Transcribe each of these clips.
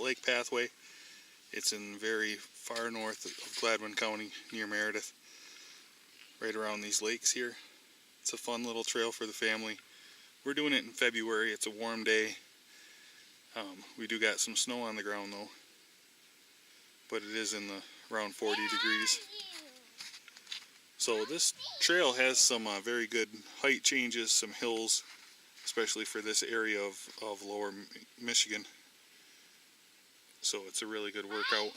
Trout Lake Pathway. It's in very far north of Gladwin County, near Meredith, right around these lakes here. It's a fun little trail for the family. We're doing it in February. It's a warm day. We do got some snow on the ground though, but it is in the around 40 degrees. So this trail has some very good height changes, some hills, especially for this area of lower Michigan. So it's a really good workout.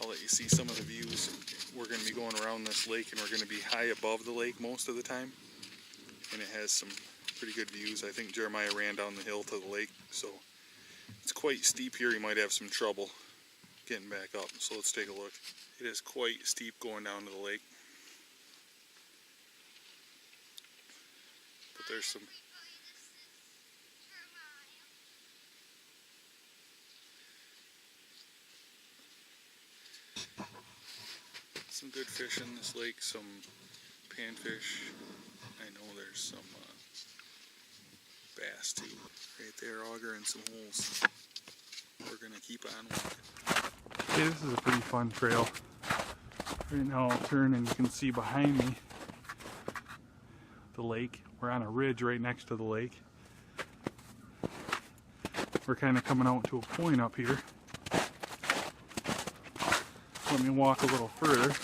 I'll let you see some of the views. We're going to be going around this lake, and we're going to be high above the lake most of the time. And it has some pretty good views. I think Jeremiah ran down the hill to the lake, so it's quite steep here. You might have some trouble getting back up. So let's take a look. It is quite steep going down to the lake. But there's some good fish in this lake, some panfish. I know there's some bass too, right there, auger and some holes. We're gonna keep on walking. Okay, this is a pretty fun trail. Right now I'll turn and you can see behind me the lake. We're on a ridge right next to the lake. We're kind of coming out to a point up here. Let me walk a little further,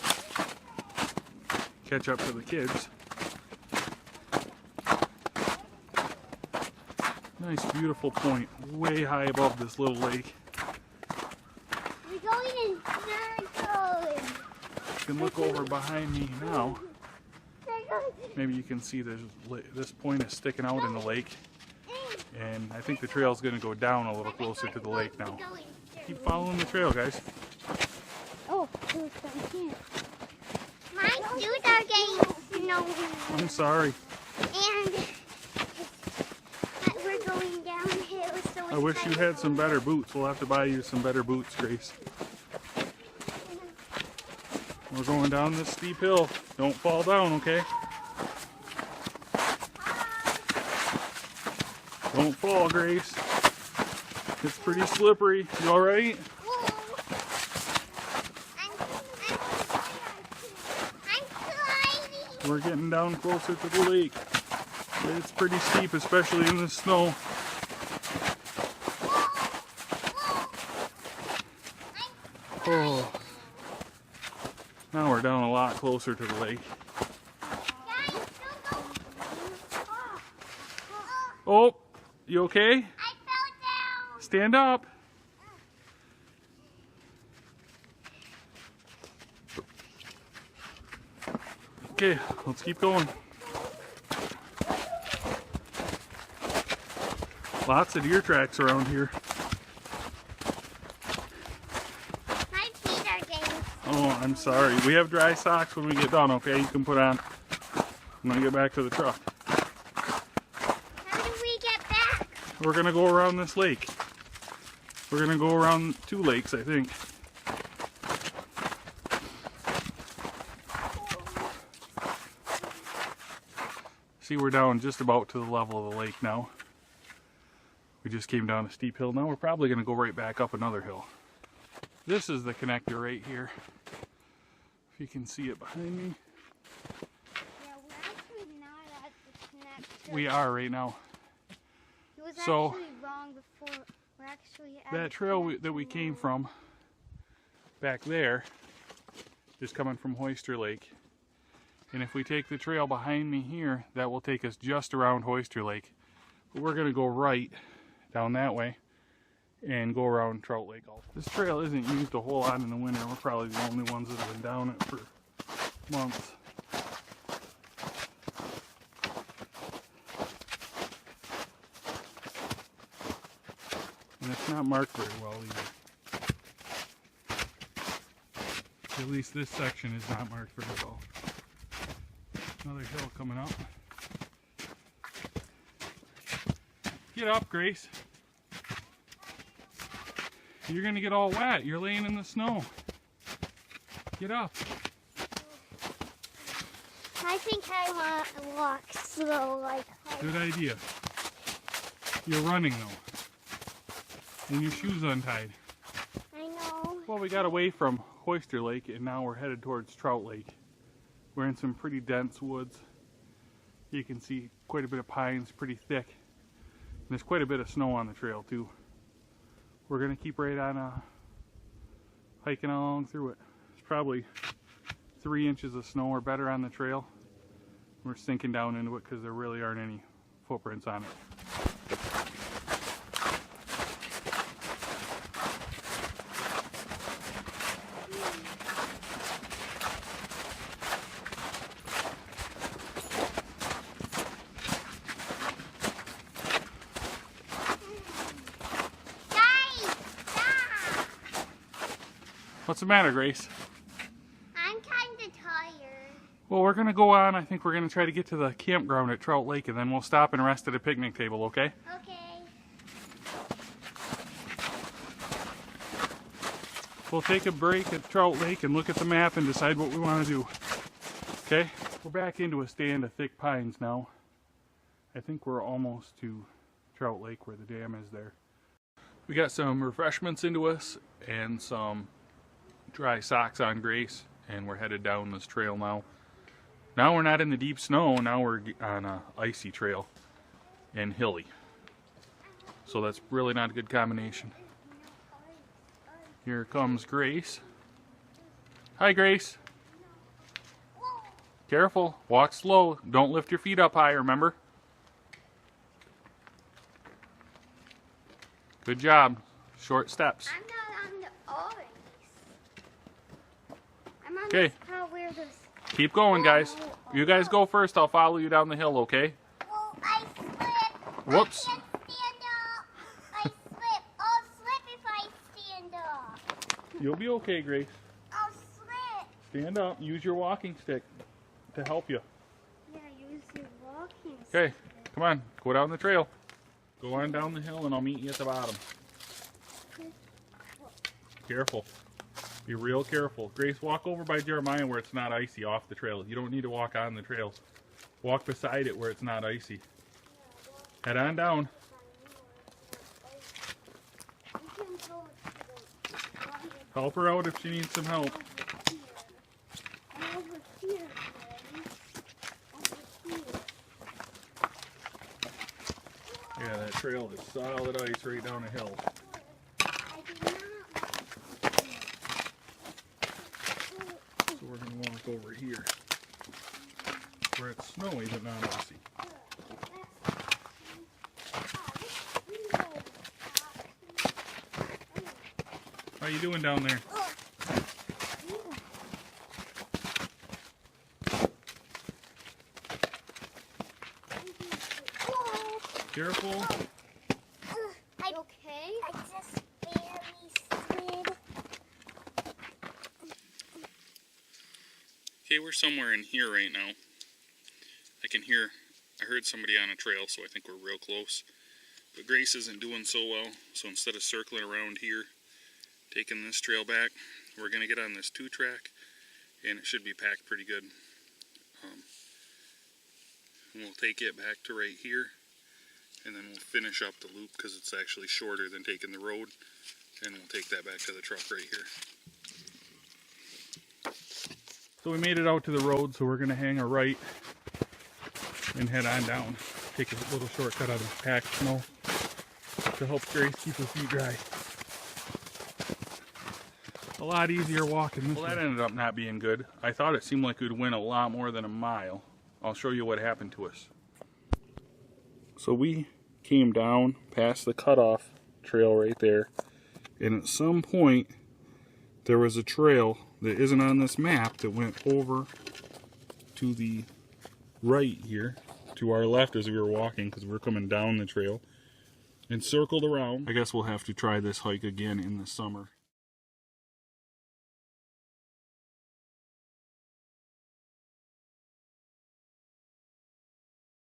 catch up to the kids. Nice, beautiful point, way high above this little lake. We're going in circles. You can look over behind me now. Maybe you can see this point is sticking out in the lake. And I think the trail is going to go down a little closer to the lake now. Keep following the trail, guys. Oh, my shoes are getting snowy. I'm sorry. And we're going downhill, so I wish you had some better boots. We'll have to buy you some better boots, Grace. We're going down this steep hill. Don't fall down, okay? Don't fall, Grace. It's pretty slippery. You alright? We're getting down closer to the lake. It's pretty steep, especially in the snow. Oh. Now we're down a lot closer to the lake. Oh, you okay? I fell down. Stand up. Okay, let's keep going. Lots of deer tracks around here. My feet are getting... Oh, I'm sorry. We have dry socks when we get done, okay? You can put on. I'm gonna get back to the truck. How do we get back? We're gonna go around this lake. We're gonna go around 2 lakes, I think. See, we're down just about to the level of the lake now. We just came down a steep hill. Now we're probably gonna go right back up another hill. This is the connector right here. If you can see it behind me. Yeah, we're actually not at the connector. We are right now. It was So, actually wrong before. We're actually at that trail that we came from back there is coming from Oyster Lake. And if we take the trail behind me here, that will take us just around Oyster Lake. But we're gonna go right down that way and go around Trout Lake. This trail isn't used a whole lot in the winter. We're probably the only ones that have been down it for months. And it's not marked very well either. At least this section is not marked very well. Another hill coming up. Get up, Grace. You're gonna get all wet. You're laying in the snow. Get up. I think I want to walk slow like Good idea. You're running though. And your shoes untied. I know. Well, we got away from Oyster Lake and now we're headed towards Trout Lake. We're in some pretty dense woods. You can see quite a bit of pines, pretty thick. And there's quite a bit of snow on the trail too. We're gonna keep right on hiking along through it. It's probably 3 inches of snow or better on the trail. We're sinking down into it because there really aren't any footprints on it. What's the matter, Grace? I'm kind of tired. Well, we're going to go on. I think we're going to try to get to the campground at Trout Lake, and then we'll stop and rest at a picnic table, okay? Okay. We'll take a break at Trout Lake and look at the map and decide what we want to do. Okay? We're back into a stand of thick pines now. I think we're almost to Trout Lake where the dam is there. We got some refreshments into us and some dry socks on Grace, and we're headed down this trail now. Now we're not in the deep snow, now we're on a icy trail and hilly. So that's really not a good combination. Here comes Grace. Hi, Grace. Careful, walk slow. Don't lift your feet up high, remember? Good job. Short steps. I'm not on the ice. I'm on Okay. this part where this. Keep going, guys. You guys go first. I'll follow you down the hill, okay? Oh, I slip. Whoops. I can't stand up. I slip. I'll slip if I stand up. You'll be okay, Grace. I'll slip. Stand up. Use your walking stick to help you. Yeah, use your walking stick. Okay, come on. Go down the trail. Go on down the hill and I'll meet you at the bottom. Careful. Be real careful. Grace, walk over by Jeremiah where it's not icy off the trail. You don't need to walk on the trail. Walk beside it where it's not icy. Head on down. Help her out if she needs some help. Yeah, that trail is solid ice right down the hill. So we're going to walk over here where it's snowy but not icy. How you doing down there? Careful. I'm okay. I just barely slid. Okay, we're somewhere in here right now. I heard somebody on a trail, so I think we're real close. But Grace isn't doing so well, so instead of circling around here, taking this trail back, we're going to get on this 2-track, and it should be packed pretty good. And we'll take it back to right here, and then we'll finish up the loop because it's actually shorter than taking the road, and we'll take that back to the truck right here. So we made it out to the road, so we're going to hang a right and head on down. Take a little shortcut out of the packed snow to help Grace keep her feet dry. A lot easier walking this way. Well, that ended up not being good. I thought it seemed like we'd win a lot more than a mile. I'll show you what happened to us. So we came down past the cutoff trail right there, and at some point there was a trail that isn't on this map that went over to the right here, to our left as we were walking because we were coming down the trail, and circled around. I guess we'll have to try this hike again in the summer.